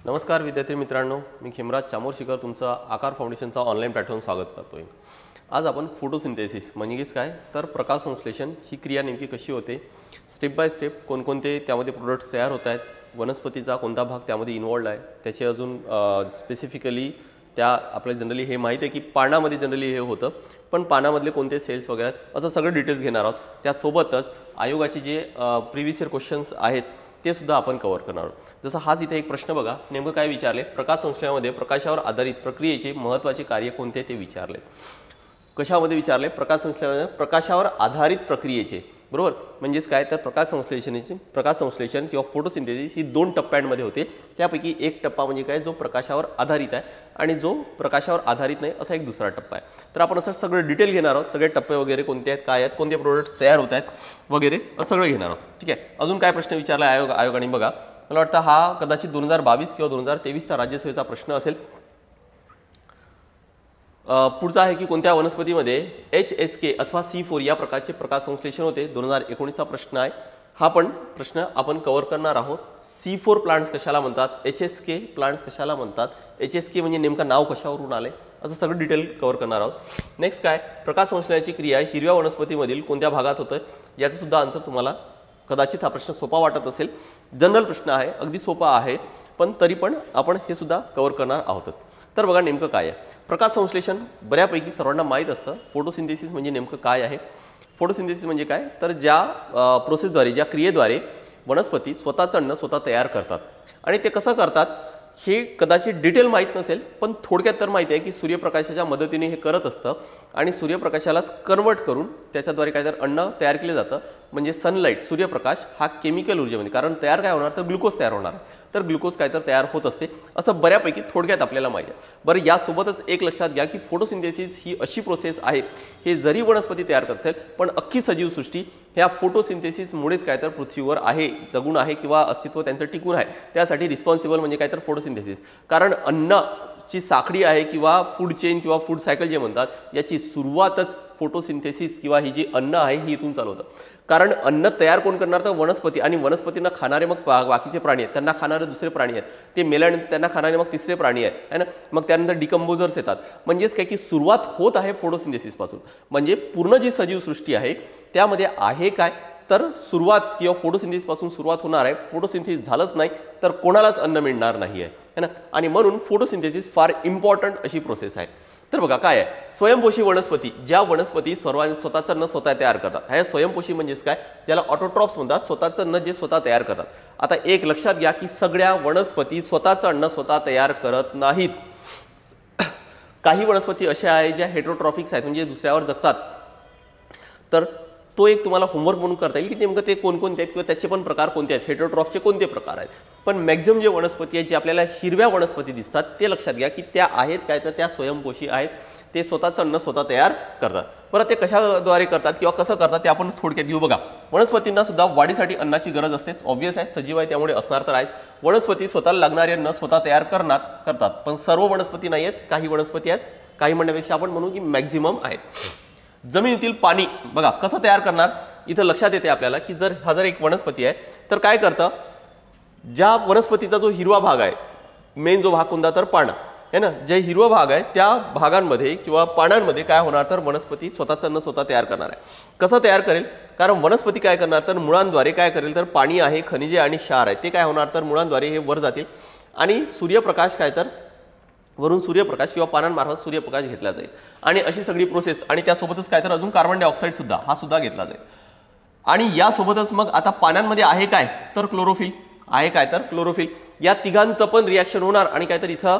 नमस्कार विद्यार्थी मित्रांनो, मी खिमराज चामोर्शीकर तुमचा आकार फाउंडेशनचा ऑनलाईन प्लॅटफॉर्म स्वागत करतोय। आज आपण फोटोसिंथेसिस म्हणजे काय तर प्रकाश संश्लेषण ही क्रिया नेमकी कशी होते, स्टेप बाय स्टेप कोणकोणते त्यामध्ये प्रोडक्ट्स तयार होत आहेत, वनस्पतीचा कोणता भाग त्यामध्ये इन्व्हॉल्वड आहे, त्याचे अजून स्पेसिफिकली त्या आपल्याला जनरली हे माहिती आहे की पानामध्ये जनरली हे होतं, पण पानामधले कोणते सेल्स वगैरे असं सगळं डिटेल्स घेणार आहोत। त्यासोबतच आयोगाचे जे प्रिव्हियस इयर क्वेश्चन्स आहेत ते सुद्धा आपण कव्हर करणार आहोत। जसं हाच इथे एक प्रश्न बघा, नेमकं काय विचारले, प्रकाश संश्लेषणामध्ये प्रकाशावर आधारित प्रक्रियेचे महत्त्वाचे कार्य कोणते ते विचारले। कशामध्ये विचारले, प्रकाश संश्लेषणामध्ये प्रकाशावर आधारित प्रक्रियेचे, बरोबर, म्हणजेच काय तर प्रकाश संश्लेषण किंवा फोटोसिंथेसिस ही दोन टप्प्यांमध्ये होते। त्यापैकी एक टप्पा म्हणजे काय जो प्रकाशावर आधारित आहे आणि जो प्रकाशावर आधारित नाही असा एक दुसरा टप्पा आहे। तर आपण असं सगळं डिटेल घेणार आहोत, सगळे टप्पे वगैरे कोणते आहेत, काय आहेत, कोणते प्रोडक्ट्स तयार होत आहेत वगैरे सगळं घेणार आहोत। ठीक आहे, अजून काय प्रश्न विचारला आयोगाने बघा, मला वाटतं हा कदाचित 2022 किंवा 2023चा राज्यसभेचा प्रश्न असेल। पुढचा आहे की कोणत्या वनस्पतीमध्ये HSK अथवा C4 या प्रकारचे प्रकाश संश्लेषण होते, 2019चा प्रश्न आहे। हा पण प्रश्न आपण कव्हर करणार आहोत। C4 प्लांट्स कशाला म्हणतात, HSK प्लांट्स कशाला म्हणतात, HSK म्हणजे नेमकं नाव कशावरून आले, असं सगळं डिटेल कव्हर करणार आहोत। नेक्स्ट काय, प्रकाश संश्लेषणाची क्रिया हिरव्या वनस्पतीमधील कोणत्या भागात होतं, याचं सुद्धा आन्सर तुम्हाला कदाचित हा प्रश्न सोपा वाटत असेल, जनरल प्रश्न आहे, अगदी सोपा आहे, पण तरी पण आपण हे सुद्धा कव्हर करणार आहोतच। तर बघा नेमकं काय आहे प्रकाश संश्लेषण, बऱ्यापैकी सर्वांना माहीत असतं। फोटोसिंथेसिस म्हणजे नेमकं काय आहे, फोटोसिंथेसिस म्हणजे काय तर ज्या प्रोसेसद्वारे, ज्या क्रियेद्वारे वनस्पती स्वतःचं अन्न स्वतः तयार करतात, आणि ते कसं करतात हे कदाचित डिटेल माहीत नसेल, पण थोडक्यात तर माहिती आहे की सूर्यप्रकाशाच्या मदतीने हे करत असतं, आणि सूर्यप्रकाशालाच कन्वर्ट करून त्याच्याद्वारे काहीतरी अन्न तयार केलं जातं। म्हणजे सनलाईट, सूर्यप्रकाश हा केमिकल ऊर्जेमध्ये, कारण तयार काय होणार तर ग्लुकोज तयार होणार, तर ग्लुकोज काय तर तयार होत असते, असं बऱ्यापैकी थोडक्यात आपल्याला माहिती आहे। बरं, यासोबतच एक लक्षात घ्या की फोटोसिंथेसिस ही अशी प्रोसेस आहे, हे जरी वनस्पती तयार करत असेल पण अख्खी सजीवसृष्टी ह्या फोटोसिंथेसिसमुळेच काय तर पृथ्वीवर आहे, जगून आहे किंवा अस्तित्व त्यांचं टिकून आहे, त्यासाठी रिस्पॉन्सिबल म्हणजे काय तर फोटोसिंथेसिस। कारण अन्नाची साखळी आहे किंवा फूड चेन किंवा फूड सायकल जे म्हणतात, याची सुरुवातच फोटोसिंथेसिस किंवा ही जी अन्न आहे ही इथून चालू होतं। कारण अन्न तयार कोण करणार तर वनस्पती, आणि वनस्पतींना खाणारे मग बाकीचे प्राणी आहेत, त्यांना खाणारे दुसरे प्राणी आहेत, ते मेल्यानंतर त्यांना खाणारे मग तिसरे प्राणी आहेत, है ना, मग त्यानंतर डिकंपोजर्स येतात। म्हणजेच काय की सुरुवात होत आहे फोटोसिंथेसिसपासून। म्हणजे पूर्ण जी सजीवसृष्टी आहे त्यामध्ये आहे काय तर सुरुवात किंवा फोटोसिंथेसिसपासून सुरुवात होणार आहे। फोटोसिंथेसिस झालंच नाही तर कोणालाच अन्न मिळणार नाही आहे, है ना, आणि म्हणून फोटोसिंथेसिस फार इम्पॉर्टंट अशी प्रोसेस आहे। तर बघा काय आहे, स्वयंपोषी वनस्पती, ज्या वनस्पती स्वतःचं अन्न स्वतः तयार करतात, ह्या स्वयंपोषी म्हणजेच काय, ज्याला ऑटोट्रॉप्स म्हणतात, स्वतःचं अन्न जे स्वतः तयार करतात। आता एक लक्षात घ्या की सगळ्या वनस्पती स्वतःचं अन्न स्वतः तयार करत नाहीत। काही वनस्पती अशा आहेत ज्या हेटेरोट्रॉफिक्स आहेत, म्हणजे दुसऱ्यावर जगतात। तर तो एक तुम्हाला होमवर्क म्हणून करता येईल की नेमकं ते कोणकोणते आहेत किंवा त्याचे पण प्रकार कोणते आहेत, हेटेरोट्रॉफचे कोणते प्रकार आहेत। पण मॅक्झिमम जे वनस्पती आहेत, जे आपल्याला हिरव्या वनस्पती दिसतात, ते लक्षात घ्या की त्या आहेत काय तर त्या स्वयंपोषी आहेत, ते स्वतःचं अन्न स्वतः तयार करतात। बरं, ते कशाद्वारे करतात किंवा कसं करतात ते आपण थोडक्यात घेऊ। बघा, वनस्पतींना सुद्धा वाढीसाठी अन्नाची गरज असते, ऑब्व्हियस आहे, सजीव आहे त्यामुळे असणार तर आहेत। वनस्पती स्वतःला लागणारे अन्न स्वतः तयार करतात, पण सर्व वनस्पती नाही आहेत, काही वनस्पती आहेत, काही म्हणण्यापेक्षा आपण म्हणू की मॅक्झिमम आहेत। जमिनीतील पाणी बघा कसं तयार करणार, इथं लक्षात येते आपल्याला की जर एक वनस्पती आहे तर काय करतं, ज्या वनस्पतीचा जो हिरवा भाग आहे, मेन जो भाग कोणता तर पानं आहे ना, जे हिरवा भाग आहे त्या भागांमध्ये किंवा पानांमध्ये काय होणार तर वनस्पती स्वतःचं अन्न स्वतः तयार करणार आहे। कसं तयार करेल, कारण वनस्पती काय करणार तर मुळांद्वारे काय करेल तर पाणी आहे, खनिजे आणि क्षार आहे, ते काय होणार तर मुळांद्वारे हे वर जातील, आणि सूर्यप्रकाश काय तर वरून सूर्यप्रकाश किंवा पानांमार्फत सूर्यप्रकाश घेतला जाईल, आणि अशी सगळी प्रोसेस, आणि त्यासोबतच काय तर अजून कार्बन डायऑक्साईड सुद्धा हा सुद्धा घेतला जाईल। आणि यासोबतच मग आता पानांमध्ये आहे काय तर क्लोरोफिल आहे, काय तर क्लोरोफिल, या तिघांचं पण रिॲक्शन होणार आणि काय तर इथं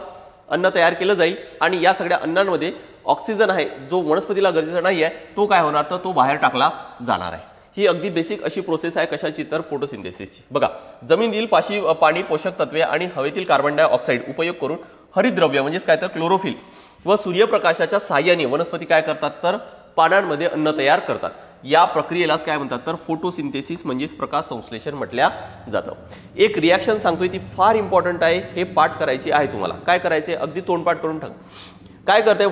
अन्न तयार केलं जाईल, आणि या सगळ्या अन्नांमध्ये ऑक्सिजन आहे जो वनस्पतीला गरजेचा नाही आहे, तो काय होणार तर तो बाहेर टाकला जाणार आहे। ही अगदी बेसिक अशी प्रोसेस आहे कशाची तर फोटोसिंथेसिसची। बघा, जमिनीतील पाणी, पोषक तत्वे आणि हवेतील कार्बन डायऑक्साईड उपयोग करून हरितद्रव्य म्हणजेच काय तर क्लोरोफिल व सूर्यप्रकाशाच्या साहाय्याने वनस्पती काय करतात तर पानांमध्ये अन्न तयार करतात। या प्रक्रियेलाच काय म्हणतात तर फोटोसिंथेसिस म्हणजेच प्रकाश संश्लेषण म्हटल्या जातं। एक रिॲक्शन सांगतोय ती फार इम्पॉर्टंट आहे, हे पाठ करायची आहे तुम्हाला। काय करायचे, अगदी तोंडपाठ करून टाक। काय करते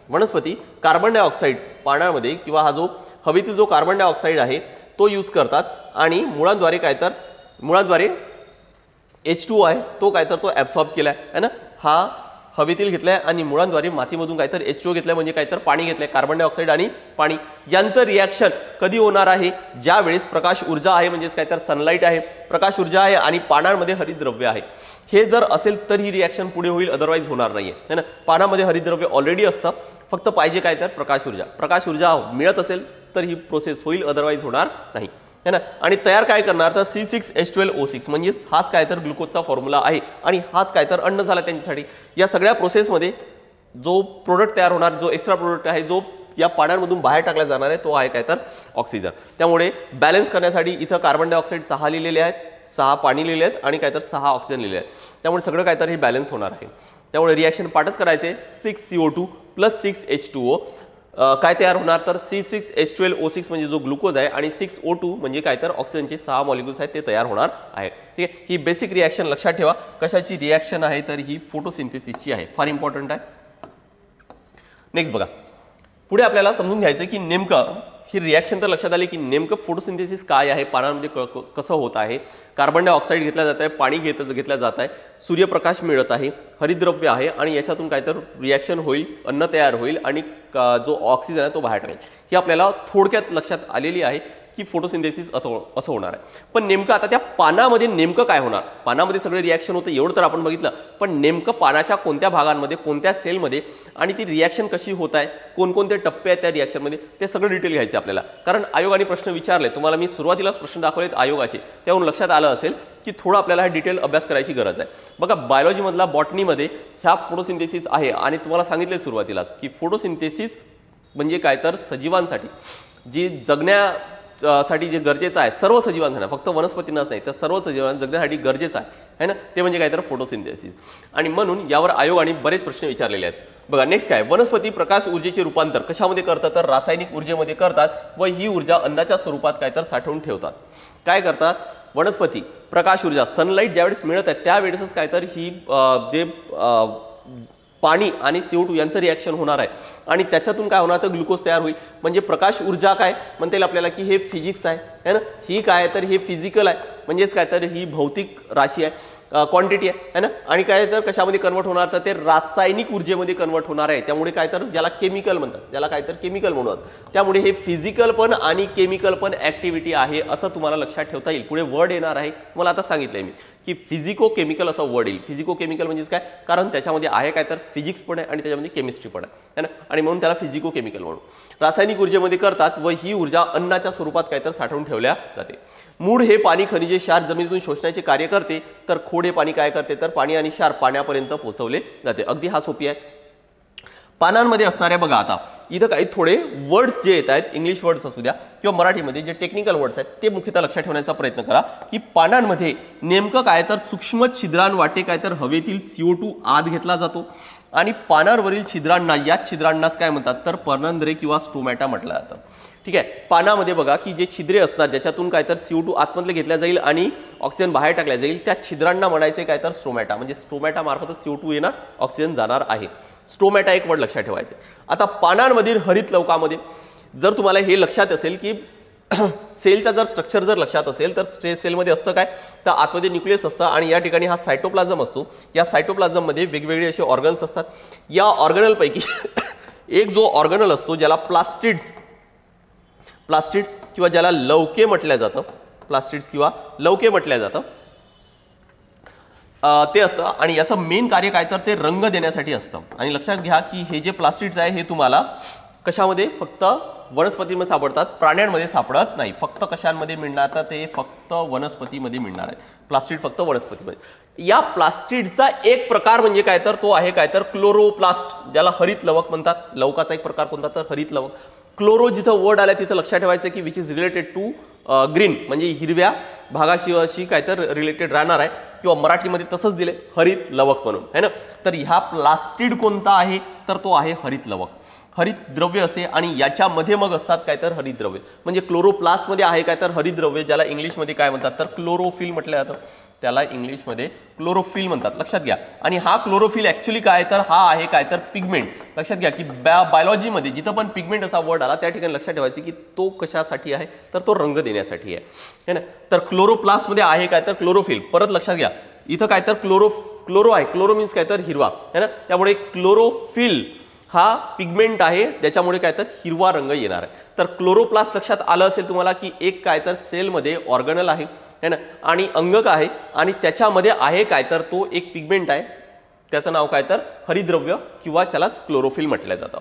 वनस्पती कार्बन डायऑक्साईड पानामध्ये किंवा हा जो हवेतील जो कार्बन डायऑक्साईड आहे तो यूज करतात, आणि मुळांद्वारे H2O आहे तो काय तर तो ॲब्सॉर्ब केलाय है ना, हा हवेतील घेतलाय आणि मुळांद्वारे मातीमधून काय तर H2O घेतलाय, म्हणजे काय तर पाणी घेतलंय, कार्बन डायऑक्साईड आणि पाणी यांचं रिॲक्शन कधी होणार आहे, ज्या वेळेस प्रकाश ऊर्जा आहे, म्हणजेच काय तर सनलाईट आहे, प्रकाश ऊर्जा आहे आणि पानांमध्ये हरितद्रव्य आहे. हे जर असेल तर ही रिॲक्शन पुढे होईल, अदरवाईज होणार नाहीये है ना. पानामध्ये हरितद्रव्य ऑलरेडी असतं, फक्त पाहिजे काय तर प्रकाश ऊर्जा. प्रकाश ऊर्जा मिळत असेल तर ही प्रोसेस होईल, अदरवाईज होणार नाही है ना. आणि तयार काय करणार तर C6H12O6 म्हणजेच हाच काय तर ग्लुकोजचा फॉर्म्युला आहे आणि हाच काय तर अन्न झाला त्यांच्यासाठी. या सगळ्या प्रोसेसमध्ये जो प्रोडक्ट तयार होणार, जो एक्स्ट्रा प्रोडक्ट आहे, जो या पाण्यामधून बाहेर टाकला जाणार आहे, तो आहे काय तर ऑक्सिजन. त्यामुळे बॅलन्स करण्यासाठी इथं कार्बन डायऑक्साईड 6 लिहिलेले आहेत, 6 पाणी लिहिले आहेत आणि काय तर 6 ऑक्सिजन लिहिले आहेत. त्यामुळे सगळं काय तर हे बॅलन्स होणार आहे. त्यामुळे रिॲक्शन पाठच करायचे 6CO2 + 6H2O. काय तयार होणार तर C6H12O6 म्हणजे जो ग्लुकोज आहे आणि 6O2 म्हणजे काय तर ऑक्सिजनचे 6 मॉलिक्युल्स आहेत ते तयार होणार आहे. ठीक आहे, ही बेसिक रिॲक्शन लक्षात ठेवा. कशाची रिॲक्शन आहे तर ही फोटोसिंथेसिसची आहे, फार इम्पॉर्टंट आहे. नेक्स्ट बघा, पुढे आपल्याला समजून घ्यायचं की नेमकं ही रिॲक्शन तर लक्षात आली की नेमकं फोटोसिंथेसिस काय आहे, पानांमध्ये कसं होत आहे. कार्बन डायऑक्साईड घेतलं जात आहे, पाणी घेतलं जात आहे, सूर्यप्रकाश मिळत आहे, हरितद्रव्य आहे आणि याच्यातून काय तर रिॲक्शन होईल, अन्न तयार होईल आणि जो ऑक्सिजन आहे तो बाहेर टाकेल. ही आपल्याला थोडक्यात लक्षात आलेली आहे की फोटोसिंथेसिस असं होणार आहे. पण नेमकं आता त्या पानामध्ये नेमकं काय होणार, पानामध्ये सगळे रिॲक्शन होतं एवढं तर आपण बघितलं, पण नेमकं पानाच्या कोणत्या भागांमध्ये, कोणत्या सेलमध्ये आणि ती रिॲक्शन कशी होत आहे, कोणकोणते टप्पे आहेत त्या रिॲक्शनमध्ये, ते सगळं डिटेल घ्यायचं आपल्याला. कारण आयोगाने प्रश्न विचारले, तुम्हाला मी सुरुवातीलाच प्रश्न दाखवलेत आयोगाचे, त्यावरून लक्षात आलं असेल की थोडं आपल्याला हा डिटेल अभ्यास करायची गरज आहे. बघा, बायोलॉजीमधला बॉटनीमध्ये ह्या फोटोसिंथेसिस आहे आणि तुम्हाला सांगितले सुरुवातीलाच की फोटोसिंथेसिस म्हणजे काय तर सजीवांसाठी जी जगण्यासाठी जे गरजेचं आहे, सर्व सजीवांसाठी, फक्त वनस्पतींनाच नाही तर सर्व सजीवांना जगण्यासाठी गरजेचं आहे ना, ते म्हणजे काय तर फोटोसिंथेसिस. आणि म्हणून यावर आयोगाने बरेच प्रश्न विचारलेले आहेत. बघा नेक्स्ट काय, वनस्पती प्रकाश ऊर्जेचे रूपांतर कशामध्ये करतात तर रासायनिक ऊर्जेमध्ये करतात व ही ऊर्जा अन्नाच्या स्वरूपात काय तर साठवून ठेवतात. काय करतात वनस्पती, प्रकाश ऊर्जा सनलाईट ज्यावेळेस मिळत आहे त्यावेळेसच काय तर ही जे पाणी आणि CO2 यांचं रिॲक्शन होणार आहे आणि त्याच्यातून काय होणार तर ग्लुकोज तयार होईल. म्हणजे प्रकाश ऊर्जा काय म्हणता येईल आपल्याला की हे फिजिक्स आहे ना, ही काय तर हे फिजिकल आहे, म्हणजेच काय तर ही भौतिक राशी आहे, क्वांटिटी आहे ना. आणि काय तर कशामध्ये कन्वर्ट होणार तर ते रासायनिक ऊर्जेमध्ये कन्वर्ट होणार आहे. त्यामुळे काय तर ज्याला केमिकल म्हणतात, ज्याला काय तर केमिकल म्हणतात. त्यामुळे हे फिजिकल पण आणि केमिकल पण ॲक्टिव्हिटी आहे असं तुम्हाला लक्षात ठेवता येईल. पुढे वर्ड येणार आहे, तुम्हाला आता सांगितलंय मी की फिजिको केमिकल असं वर्ड येईल. फिजिको केमिकल म्हणजेच काय, कारण त्याच्यामध्ये आहे काय तर फिजिक्स पण आहे आणि त्याच्यामध्ये केमिस्ट्री पण आहे ना, आणि म्हणून त्याला फिजिको केमिकल म्हणू. रासायनिक ऊर्जेमध्ये करतात व ही ऊर्जा अन्नाच्या स्वरूपात काय तर साठवून ठेवल्या जाते. मूळ हे पाणी खनिजे क्षार जमिनीतून शोषण्याचे कार्य करते, तर खोड हे पाणी काय करते तर पाणी आणि क्षार पाण्यापर्यंत पोहोचवले जाते. अगदी हा सोपी आहे. पानांमध्ये असणाऱ्या बघा, आता इथं काही थोडे वर्ड्स जे येत आहेत, इंग्लिश वर्ड्स असू द्या किंवा मराठीमध्ये जे टेक्निकल वर्ड्स आहेत ते मुख्यतः लक्षात ठेवण्याचा प्रयत्न करा की पानांमध्ये नेमकं काय तर सूक्ष्म छिद्रांवाटे काय तर हवेतील CO2 आत घेतला जातो आणि पानांवरील छिद्रांना, या छिद्रांनाच काय म्हणतात तर पर्णंद्रे किंवा स्टोमॅटा म्हटलं जातं. ठीक आहे, पानामध्ये बघा की जे छिद्रे असतात ज्याच्यातून काय तर CO2 आतमधले घेतल्या जाईल आणि ऑक्सिजन बाहेर टाकल्या जाईल, त्या छिद्रांना म्हणायचे काय तर स्टोमॅटा. म्हणजे स्टोमॅटा मार्फतच CO2 येणार, ऑक्सिजन जाणार आहे. स्टोमॅटा एक वर्ड लक्षात ठेवायचे. आता पानांमधील हरित लवकामध्ये जर तुम्हाला हे लक्षात असेल की सेलचा जर स्ट्रक्चर जर लक्षात असेल तर सेलमध्ये असतं काय तर आतमध्ये न्यूक्लियस असतं आणि या ठिकाणी हा सायटोप्लाझम असतो. या सायटोप्लाझममध्ये वेगवेगळे असे ऑर्गन्स असतात. या ऑर्गनलपैकी एक जो ऑर्गनल असतो ज्याला प्लास्टिड किंवा ज्याला लवके म्हटलं जातं, प्लास्टिड्स किंवा लवके म्हटलं जातं, ते असतं आणि याचं मेन कार्य काय तर ते रंग देण्यासाठी असतं. आणि लक्षात घ्या की हे जे प्लास्टिड्स आहे हे तुम्हाला कशामध्ये फक्त वनस्पतीमध्ये सापडतात, प्राण्यांमध्ये सापडत नाही. फक्त कशांमध्ये मिळणार तर ते फक्त वनस्पतीमध्ये मिळणार आहे. प्लास्टिड फक्त वनस्पतीमध्ये. या प्लास्टिडचा एक प्रकार म्हणजे काय तर तो आहे काय तर क्लोरोप्लास्ट, ज्याला हरित लवक म्हणतात. लवकाचा एक प्रकार कोणता तर हरित लवक. क्लोरो जिथं वर्ड आला तिथं लक्षात ठेवायचं की which is related to green, म्हणजे हिरव्या भागाशी काय तर रिलेटेड राहणार आहे किंवा मराठीमध्ये तसंच दिले हरित लवक म्हणून है ना. तर ह्या प्लास्टिड कोणता आहे तर तो आहे हरित लवक. हरित द्रव्य असते आणि याच्यामध्ये मग असतात काय तर हरित द्रव्य. म्हणजे क्लोरोप्लास्टमध्ये आहे काय तर हरित द्रव्य, ज्याला इंग्लिशमध्ये काय म्हणतात तर क्लोरोफिल म्हटलं जातं. त्याला इंग्लिशमध्ये क्लोरोफिल म्हणतात, लक्षात घ्या. आणि हा क्लोरोफिल ॲक्च्युली काय तर हा आहे काय तर पिगमेंट. लक्षात घ्या की बायोलॉजीमध्ये जिथं पण पिगमेंट असा वर्ड आला त्या ठिकाणी लक्षात ठेवायचं की तो कशासाठी आहे तर तो रंग देण्यासाठी आहे है ना. तर क्लोरोप्लास्टमध्ये आहे काय तर क्लोरोफिल. परत लक्षात घ्या इथं काय तर क्लोरो आहे, क्लोरो मीन्स काय तर हिरवा है ना, त्यामुळे क्लोरोफिल हा पिगमेंट आहे, त्याच्यामुळे काय तर हिरवा रंग येणार आहे. तर क्लोरोप्लास्ट लक्षात आलं असेल तुम्हाला की एक काय तर सेलमध्ये ऑर्गनल आहे है ना, आणि अंगक आहे, आणि त्याच्यामध्ये आहे काय तर तो एक पिगमेंट आहे, त्याचं नाव काय तर हरिद्रव्य किंवा त्यालाच क्लोरोफिल म्हटलं जातं.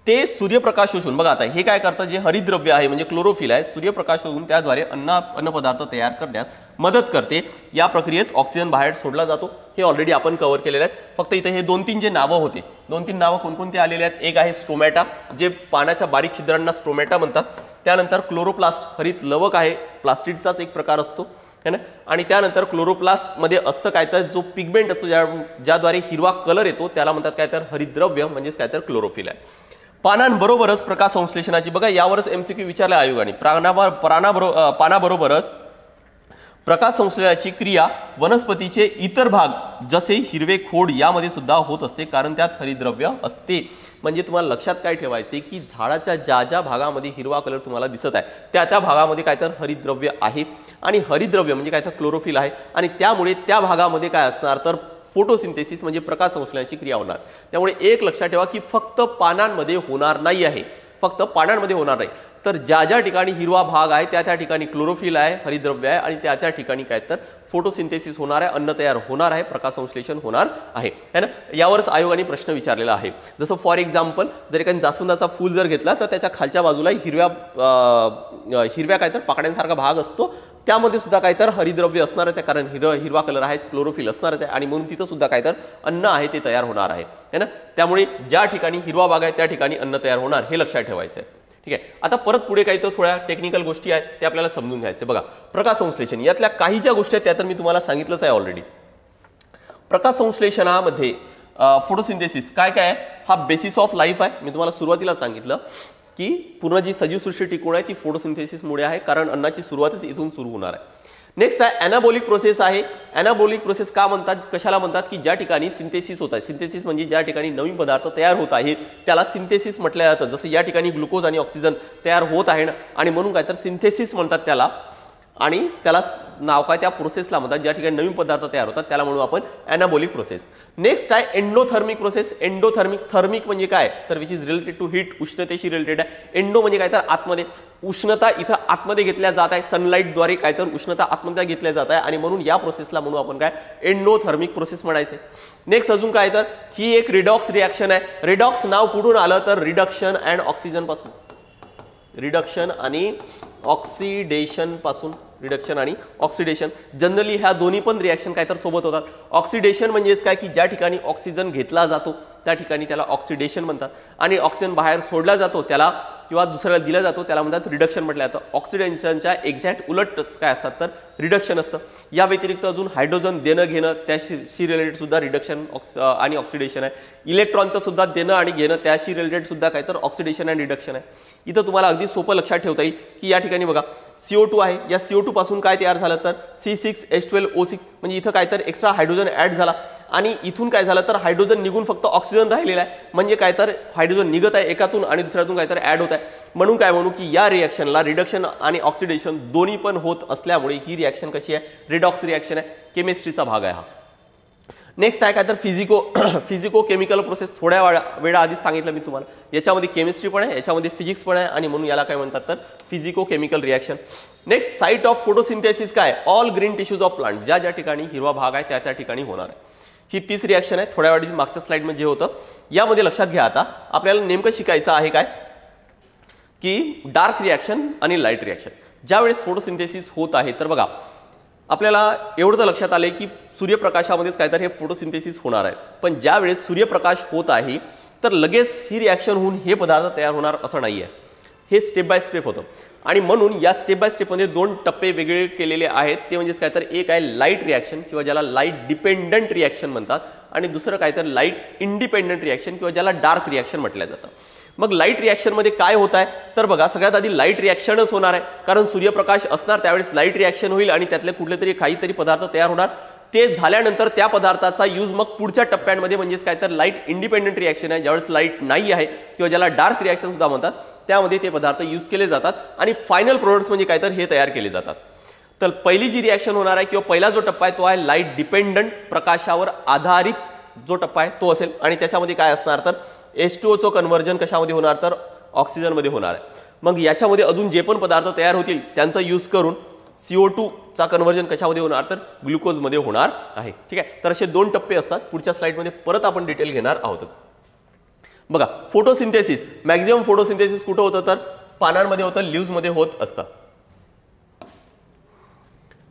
ते सूर्यप्रकाश शोषून बघा, आता हे काय करतं, जे हरिद्रव्य आहे म्हणजे क्लोरोफिल आहे, सूर्यप्रकाश शोषून त्याद्वारे अन्नपदार्थ तयार करण्यास मदत करते. या प्रक्रियेत ऑक्सिजन बाहेर सोडला जातो. हे ऑलरेडी आपण कव्हर केलेलं आहे. फक्त इथे हे 2-3 जे नावं होते, 2-3 नावं कोणकोणते आलेले आहेत. एक आहे स्ट्रोमॅटा, जे पाण्याच्या बारीक छिद्रांना स्ट्रोमॅटा म्हणतात. त्यानंतर क्लोरोप्लास्ट, हरित लवक आहे, प्लास्टिडचाच एक प्रकार असतो है ना, आणि त्यानंतर क्लोरोप्लास्टमध्ये असतं काय तर जो पिगमेंट असतो ज्याद्वारे हिरवा कलर येतो त्याला म्हणतात काय तर हरिद्रव्य म्हणजेच काय तर क्लोरोफिल आहे. पानांबरोबरच प्रकाश संश्लेषणाची बघा, यावरच MCQ विचारला आयोगाने. पानाबरोबरच प्रकाश संश्लेषणाची क्रिया वनस्पतीचे इतर भाग जसे हिरवे खोड यामध्ये सुद्धा होत असते, कारण त्यात हरिद्रव्य असते. म्हणजे तुम्हाला लक्षात काय ठेवायचे की झाडाच्या ज्या ज्या भागामध्ये हिरवा कलर तुम्हाला दिसत आहे त्या त्या भागामध्ये काय तर हरिद्रव्य आहे, आणि हरिद्रव्य म्हणजे काय तर क्लोरोफिल आहे, आणि त्यामुळे त्या भागामध्ये काय असणार तर फोटोसिंथेसिस म्हणजे प्रकाश संश्लेषणाची क्रिया होणार. त्यामुळे एक लक्षात ठेवा की फक्त पानांमध्ये होणार नाही आहे, फक्त पानांमध्ये होणार नाही, तर ज्या ज्या ठिकाणी हिरवा भाग आहे त्या त्या ठिकाणी क्लोरोफिल आहे, हरिद्रव्य आहे, आणि त्या त्या ठिकाणी काय तर फोटोसिंथेसिस होणार आहे, अन्न तयार होणार आहे, प्रकाश संश्लेषण होणार आहे है ना. यावरच आयोगाने प्रश्न विचारलेला आहे. जसं फॉर एक्झाम्पल जर एखाद्या जास्वंदाचा फूल जर घेतला तर त्याच्या खालच्या बाजूला हिरव्या काय तर पाकड्यांसारखा भाग असतो, त्यामध्ये सुद्धा काय तर हरिद्रव्य असणारच आहे, कारण हिरवा कलर आहे, क्लोरोफिल असणारच आहे, आणि म्हणून तिथं सुद्धा काय तर अन्न आहे ते तयार होणार आहे है ना. त्यामुळे ज्या ठिकाणी हिरवा भाग आहे त्या ठिकाणी अन्न तयार होणार, हे लक्षात ठेवायचं आहे. ठीक आहे. आता परत पुढे काही तर थोड्या टेक्निकल गोष्टी आहेत ते आपल्याला समजून घ्यायचे. बघा, प्रकाश संश्लेषण यातल्या काही ज्या गोष्टी आहेत त्या तर मी तुम्हाला सांगितलंच आहे ऑलरेडी. प्रकाश संश्लेषणामध्ये फोटोसिंथेसिस काय काय आहे, हा बेसिस ऑफ लाईफ आहे. मी तुम्हाला सुरुवातीला सांगितलं की पूर्ण जी सजीव सृष्टी टिकून आहे ती फोटोसिंथेसिसमुळे आहे, कारण अन्नाची सुरुवातच इथून सुरू होणार आहे. नेक्स्ट आहे ॲनाबॉलिक प्रोसेस आहे. ॲनाबॉलिक प्रोसेस का म्हणतात, कशाला म्हणतात की ज्या ठिकाणी सिंथेसिस होत आहे, सिंथेसिस म्हणजे ज्या ठिकाणी नवीन पदार्थ तयार होत आहे त्याला सिंथेसिस म्हटलं जातं. जसं या ठिकाणी ग्लुकोज आणि ऑक्सिजन तयार होत आहे ना, आणि म्हणून काय तर सिंथेसिस म्हणतात त्याला, आणि त्याला नाव काय त्या प्रोसेसला म्हणतात ज्या ठिकाणी नवीन पदार्थ तयार होतात त्याला म्हणू आपण ॲनाबॉलिक प्रोसेस. नेक्स्ट आहे एंडोथर्मिक प्रोसेस. थर्मिक म्हणजे काय तर which is related to heat, उष्णतेशी रिलेटेड आहे. एंडो म्हणजे काय तर आतमध्ये, उष्णता इथं आतमध्ये घेतल्या जात आहे, सनलाईटद्वारे काय तर उष्णता आतमध्ये घेतल्या जात आहे, आणि म्हणून या प्रोसेसला म्हणू आपण काय एंडोथर्मिक प्रोसेस म्हणायचे. नेक्स्ट अजून काय तर ही एक रिडॉक्स रिॲक्शन आहे. रिडॉक्स नाव कुठून आलं तर रिडक्शन अँड ऑक्सिजन पासून, रिडक्शन आणि ऑक्सिडेशन पासून, रिडक्शन आणि ऑक्सिडेशन. जनरली ह्या दोन्ही पण रिॲक्शन काय तर सोबत होतात. ऑक्सिडेशन म्हणजेच काय की ज्या ठिकाणी ऑक्सिजन घेतला जातो त्या ठिकाणी त्याला ऑक्सिडेशन म्हणतात, आणि ऑक्सिजन बाहेर सोडला जातो त्याला किंवा दुसऱ्याला दिला जातो त्याला म्हणतात रिडक्शन म्हटलं जातं. ऑक्सिडेशनच्या एक्झॅक्ट उलट काय असतात तर रिडक्शन असतं. या व्यतिरिक्त अजून हायड्रोजन देणं घेणं त्याशी रिलेटेड सुद्धा रिडक्शन आणि ऑक्सिडेशन आहे. इलेक्ट्रॉनचं सुद्धा देणं आणि घेणं त्याशी रिलेटेड सुद्धा काय तर ऑक्सिडेशन अँड रिडक्शन आहे. इथं तुम्हाला अगदी सोपं लक्षात ठेवता येईल की या ठिकाणी बघा CO2 आहे, या CO2 पासून काय तयार झालं तर C6H12O6, म्हणजे इथं काय तर एक्स्ट्रा हायड्रोजन ॲड झाला, आणि इथून काय झालं तर हायड्रोजन निघून फक्त ऑक्सिजन राहिलेला आहे, म्हणजे काय तर हायड्रोजन निघत आहे एकातून आणि दुसऱ्यातून काय तर ॲड होत आहे. म्हणून काय म्हणू की या रिॲक्शनला रिडक्शन आणि ऑक्सिडेशन दोन्ही पण होत असल्यामुळे ही रिॲक्शन कशी आहे, रिडॉक्स रिॲक्शन आहे, केमिस्ट्रीचा भाग आहे हा. नेक्स्ट आहे काय तर फिजिको केमिकल प्रोसेस. थोड्या वेळा आधीच सांगितलं मी तुम्हाला, याच्यामध्ये केमिस्ट्री पण आहे, याच्यामध्ये फिजिक्स पण आहे, आणि म्हणून याला काय म्हणतात तर physico chemical reaction. Next site of photosynthesis काय, all green tissues of plant, ज्या ज्या ठिकाणी हिरवा भाग आहे त्या त्या ठिकाणी होणार आहे. ही 30 रिॲक्शन आहे. थोड्या वेळी मागच्या स्लाइडमध्ये जे होतं यामध्ये लक्षात घ्या. आता आपल्याला नेमकं शिकायचं आहे काय की डार्क रिॲक्शन आणि लाईट रिॲक्शन. ज्यावेळेस फोटोसिंथेसिस होत आहे तर बघा आपल्याला एवढं तर लक्षात आलंय की सूर्यप्रकाशामध्येच काय तर हे फोटोसिंथेसिस होणार आहे, पण ज्यावेळेस सूर्यप्रकाश होत आहे तर लगेच ही रिॲक्शन होऊन हे पदार्थ तयार होणार असं नाही आहे. हे स्टेप बाय स्टेप होतं, आणि म्हणून या स्टेप बाय स्टेपमध्ये 2 टप्पे वेगळे केलेले आहेत. ते म्हणजेच काय तर एक आहे लाईट रिॲक्शन किंवा ज्याला लाईट डिपेंडंट रिॲक्शन म्हणतात, आणि दुसरं काय तर लाईट इंडिपेंडंट रिॲक्शन किंवा ज्याला डार्क रिॲक्शन म्हटलं जातं. मग लाईट रिॲक्शनमध्ये काय होत आहे तर बघा सगळ्यात आधी लाईट रिॲक्शनच होणार आहे, कारण सूर्यप्रकाश असणार त्यावेळेस लाईट रिॲक्शन होईल आणि त्यातले कुठले तरी काहीतरी पदार्थ तयार होणार. ते झाल्यानंतर त्या पदार्थाचा यूज मग पुढच्या टप्प्यांमध्ये म्हणजेच काय तर लाईट इंडिपेंडंट रिॲक्शन आहे, ज्यावेळेस लाईट नाही आहे किंवा ज्याला डार्क रिॲक्शन सुद्धा म्हणतात त्यामध्ये ते पदार्थ यूज केले जातात, आणि फायनल प्रोडक्ट्स म्हणजे काय तर हे तयार केले जातात. तर पहिली जी रिॲक्शन होणार आहे किंवा पहिला जो टप्पा आहे तो आहे लाईट डिपेंडंट, प्रकाशावर आधारित जो टप्पा आहे तो असेल आणि त्याच्यामध्ये काय असणार तर H2O चं कन्व्हर्जन कशामध्ये होणार तर ऑक्सिजनमध्ये होणार आहे। मग याच्यामध्ये अजून जे पण पदार्थ तयार होतील त्यांचा यूज करून CO2 चा कन्व्हर्जन कशामध्ये होणार तर ग्लुकोजमध्ये होणार आहे। ठीक आहे, तर असे दोन टप्पे असतात। पुढच्या स्लाइडमध्ये परत आपण डिटेल घेणार आहोतच। बघा, फोटोसिंथेसिस, मॅक्झिमम फोटोसिंथेसिस कुठे होतं तर पानांमध्ये होतं, लीव्हज मध्ये होत असतं।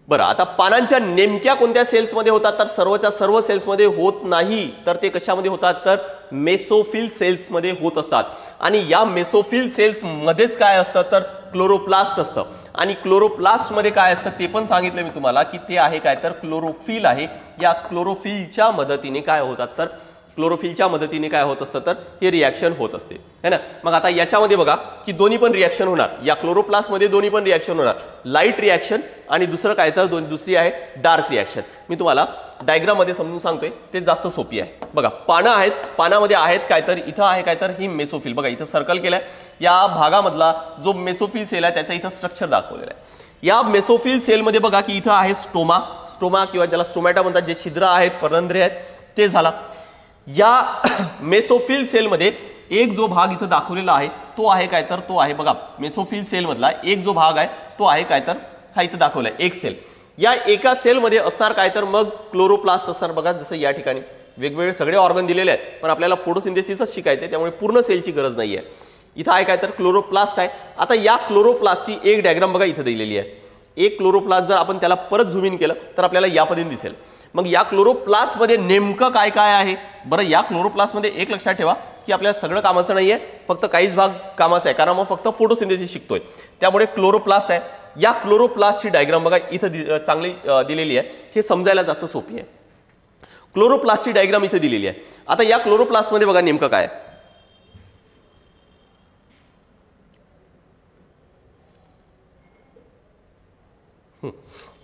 बरं, आता पानांच्या नेमक्या कोणत्या सेल्स मध्ये होतात तर सर्वच्या सर्व सेल्स मध्ये होत नाही, तर ते कशामध्ये होतात तर मेसोफिल सेल्स मध्ये होत असतात। आणि या मेसोफिल सेल्स मध्येच काय असतं तर क्लोरोप्लास्ट असतं आणि क्लोरोप्लास्ट मध्ये काय असतं ते पण सांगितलं मी तुम्हाला की ते आहे काय तर क्लोरोफिल आहे। या क्लोरोफिलच्या मदतीने काय होतात तर क्लोरोफिलच्या मदतीने काय होत असतं तर हे रिॲक्शन होत असते है ना। मग आता याच्यामध्ये बघा की दोन्ही पण रिॲक्शन होणार, या क्लोरोप्लास्ट मध्ये दोन्ही पण रिॲक्शन होणार, लाईट रिॲक्शन आणि दुसरं काय तर दुसरी आहे डार्क रिॲक्शन। मी तुम्हाला डायग्राम मध्ये समजून सांगतोय, ते जास्त सोपी आहे। बघा, पानं आहेत, पानामध्ये आहेत काय तर इथं आहे काय तर ही मेसोफिल, बघा इथं सर्कल केलंय, या भागामधला जो मेसोफिल सेल आहे त्याचा इथं स्ट्रक्चर दाखवलेलं आहे। या मेसोफिल सेल मध्ये बघा की इथं आहे स्टोमा, स्टोमा किंवा ज्याला स्टोमॅटा म्हणतात, जे छिद्र आहेत, परंध्रे आहेत, ते झाला। या मेसोफिल सेल मध्ये एक जो भाग इथं दाखवलेला आहे तो आहे काय तर तो आहे बघा मेसोफिल सेल मधला एक जो भाग आहे तो आहे काय तर हा इथं दाखवलाय एक सेल। या एका सेल मध्ये असणार काय तर मग क्लोरोप्लास्ट असणार। बघा जसं या ठिकाणी वेगवेगळे सगळे ऑर्गन दिलेले आहेत, पण आपल्याला फोटोसिंथेसिसच शिकायचं आहे, त्यामुळे पूर्ण सेलची गरज नाहीये। इथं आहे काय तर क्लोरोप्लास्ट आहे। आता या क्लोरोप्लास्टची एक डायग्राम बघा इथं दिलेली आहे। एक क्लोरोप्लास्ट जर आपण त्याला परत झूम इन केलं तर आपल्याला या पद्धतीने दिसेल। मग या क्लोरोप्लास्ट मध्ये नेमकं काय काय आहे बरं, या क्लोरोप्लास्ट मध्ये एक लक्षात ठेवा की आपल्याला सगळं कामाचं नाहीये, फक्त काहीच भाग कामाचा आहे, कारण मग फक्त फोटोसिंथेसिस शिकतोय, त्यामुळे क्लोरोप्लास्ट आहे। या क्लोरोप्लास्टची डायग्राम बघा इथं चांगली दिलेली आहे, हे समजायला जास्त सोपी आहे। क्लोरोप्लास्टची डायग्राम इथं दिलेली आहे। आता या क्लोरोप्लास्ट मध्ये बघा नेमकं काय आहे,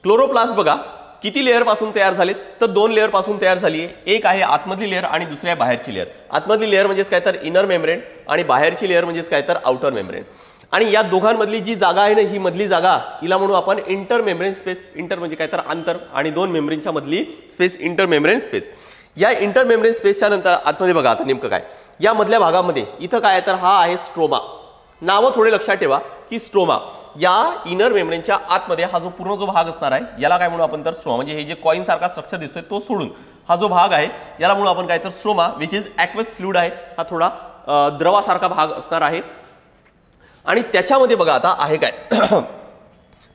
क्लोरोप्लास्ट बघा किती लेयर पासून तयार झाले तर दोन लेयर पासून तयार झाली आहे। एक आहे आतमधली लेयर आणि दुसरी आहे बाहेरची लेयर। आतमधली लेयर म्हणजे काय तर इनर मेम्ब्रेन आणि बाहेरची लेयर म्हणजे काय तर आउटर मेम्ब्रेन। आणि या दोघांमधली जी जागा आहे ना, ही मधली जागा हिला म्हणू आपण इंटर मेम्ब्रेन स्पेस। इंटर म्हणजे काय तर अंतर आणि दोन मेम्ब्रेनच्या मधली स्पेस इंटर मेम्ब्रेन स्पेस। या इंटर मेम्ब्रेन स्पेसच्या नंतर आतमध्ये बघा आता नेमकं काय, या मधल्या भागामध्ये इथं काय तर हा आहे स्ट्रोमा। नावं थोडे लक्षात ठेवा की स्ट्रोमा या इनर मेम्ब्रेनच्या आतमध्ये हा जो पूर्ण जो भाग असणार आहे याला काय म्हणू आपण तर स्ट्रोमा, म्हणजे हे जे कॉइन सारखा स्ट्रक्चर दिसतोय तो सोडून हा जो भाग आहे याला म्हणू आपण काय तर स्ट्रोमा, विच इज ॲक्वस फ्लुइड आहे। हा थोडा द्रवासारखा भाग असणार आहे। आणि त्याच्यामध्ये बघा आता आहे काय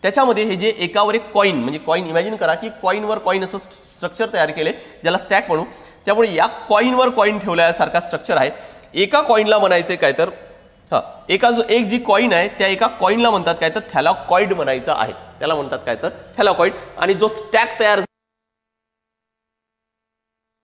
त्याच्यामध्ये हे जे एकावर एक कॉइन, म्हणजे कॉइन इमॅजिन करा की कॉइनवर कॉइन असं स्ट्रक्चर तयार केले ज्याला स्टॅक म्हणू, त्यामुळे या कॉइनवर कॉइन ठेवल्यासारखा स्ट्रक्चर आहे। एका कॉइनला म्हणायचे काय तर एक जी कॉइन आहे त्या एका कॉइनला म्हणतात काय तर थॅलाकॉइड म्हणायचं आहे, त्याला म्हणतात काय तर थॅलाकॉइड। आणि जो स्टॅक तयार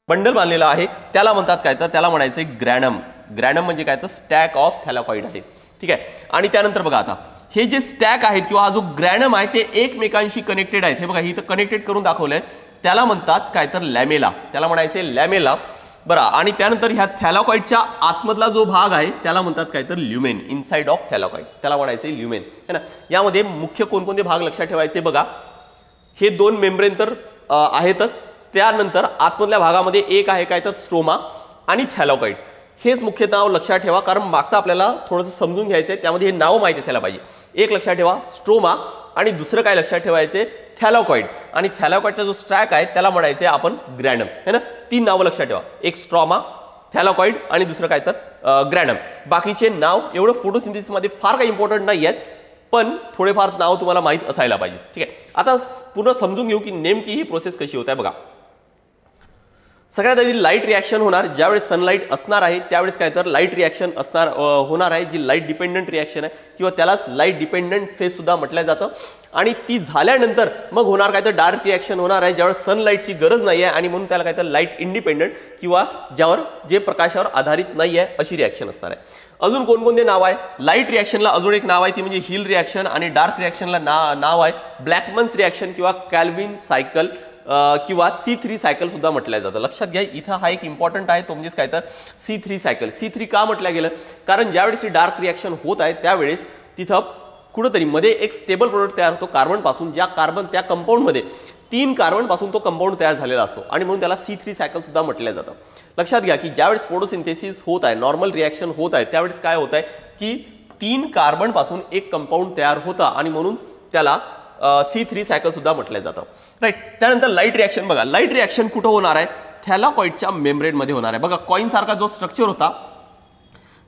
बंडल बांधलेला आहे त्याला म्हणतात काय तर त्याला म्हणायचे ग्रॅनम। ग्रॅनम म्हणजे काय तर स्टॅक ऑफ थॅलाकॉइड आहे, ठीक आहे। आणि त्यानंतर बघा आता हे जे स्टॅक आहेत किंवा हा जो ग्रॅनम आहे ते एकमेकांशी कनेक्टेड आहेत। हे बघा इथं कनेक्टेड करून दाखवलंय, त्याला म्हणतात काय तर लॅमेला, त्याला म्हणायचे लॅमेला बरं। आणि त्यानंतर ह्या थॅलाकॉइडच्या आतमधला जो भाग आहे त्याला म्हणतात काय तर ल्युमेन, इनसाइड ऑफ थॅलाकॉइड, त्याला म्हणायचे ल्युमेन है ना। यामध्ये मुख्य कोणकोणते भाग लक्षात ठेवायचे बघा, हे दोन मेम्ब्रेन तर आहेतच, त्यानंतर आतमधल्या भागामध्ये एक आहे काय तर स्ट्रोमा आणि थॅलाकॉइड। हेच मुख्य नाव लक्षात ठेवा, कारण मागचं आपल्याला थोडंसं समजून घ्यायचं आहे, त्यामध्ये हे नाव माहिती असायला पाहिजे। एक लक्षात ठेवा स्ट्रोमा आणि दुसरं काय लक्षात ठेवायचे थॅलाकॉइड। आणि थॅलाकॉइडचा जो स्टॅक आहे त्याला म्हणायचे आपण ग्रॅनम है ना। तीन नावं लक्षात ठेवा, एक स्ट्रोमा, थॅलाकॉइड आणि दुसरं काय तर ग्रॅनम। बाकीचे नाव एवढं फोटोसिंथेसिस मध्ये फार काही इम्पॉर्टंट नाही आहेत, पण थोडेफार नाव तुम्हाला माहित असायला पाहिजे, ठीक आहे। आता पुन्हा समजून घेऊ की नेमकी ही प्रोसेस कशी होत आहे बघा। सगळ्यात आधी लाईट रिॲक्शन होणार, ज्यावेळेस सनलाईट असणार आहे त्यावेळेस काय तर लाईट रिॲक्शन असणार होणार आहे, जी लाईट डिपेंडंट रिॲक्शन आहे किंवा त्यालाच लाईट डिपेंडंट फेज सुद्धा म्हटलं जातं। आणि ती झाल्यानंतर मग होणार काय तर डार्क रिॲक्शन होणार आहे, ज्यावेळेस सनलाईटची गरज नाही आहे आणि म्हणून त्याला काय तर लाईट इंडिपेंडंट किंवा ज्यावर जे प्रकाशावर आधारित नाही आहे अशी रिॲक्शन असणार आहे। अजून कोणकोणते नाव आहे लाईट रिॲक्शनला? अजून एक नाव आहे ती म्हणजे हिल रिॲक्शन, आणि डार्क रिॲक्शनला नाव आहे ब्लॅकमन्स रिॲक्शन किंवा कॅल्विन सायकल किंवा C3 सायकल सुद्धा म्हटलं जातं। लक्षात घ्या इथं हा एक इम्पॉर्टंट आहे, तो म्हणजेच काय तर C3 सायकल। C3 का म्हटलं गेलं, कारण ज्यावेळेस ही डार्क रिॲक्शन होत आहे त्यावेळेस तिथं कुठेतरी मध्ये एक स्टेबल प्रोडक्ट तयार होतो कार्बन पासून, ज्या कार्बन त्या कंपाऊंडमध्ये 3 कार्बन पासून तो कंपाऊंड तयार झालेला असतो आणि म्हणून त्याला C3 सायकल सुद्धा म्हटलं जातं. लक्षात घ्या की ज्यावेळेस फोटोसिंथेसिस होत आहे, नॉर्मल रिॲक्शन होत आहे, त्यावेळेस काय होत आहे की 3 कार्बन पासून एक कंपाऊंड तयार होता आणि म्हणून त्याला C3 सायकल सुद्धा म्हटलं जातं. राईट. त्यानंतर लाईट रिॲक्शन बघा, लाईट रिॲक्शन कुठं होणार आहे, थॅलाकॉइडच्या मेम्ब्रेनमध्ये होणार आहे. बघा कॉइन सारखा जो स्ट्रक्चर होता,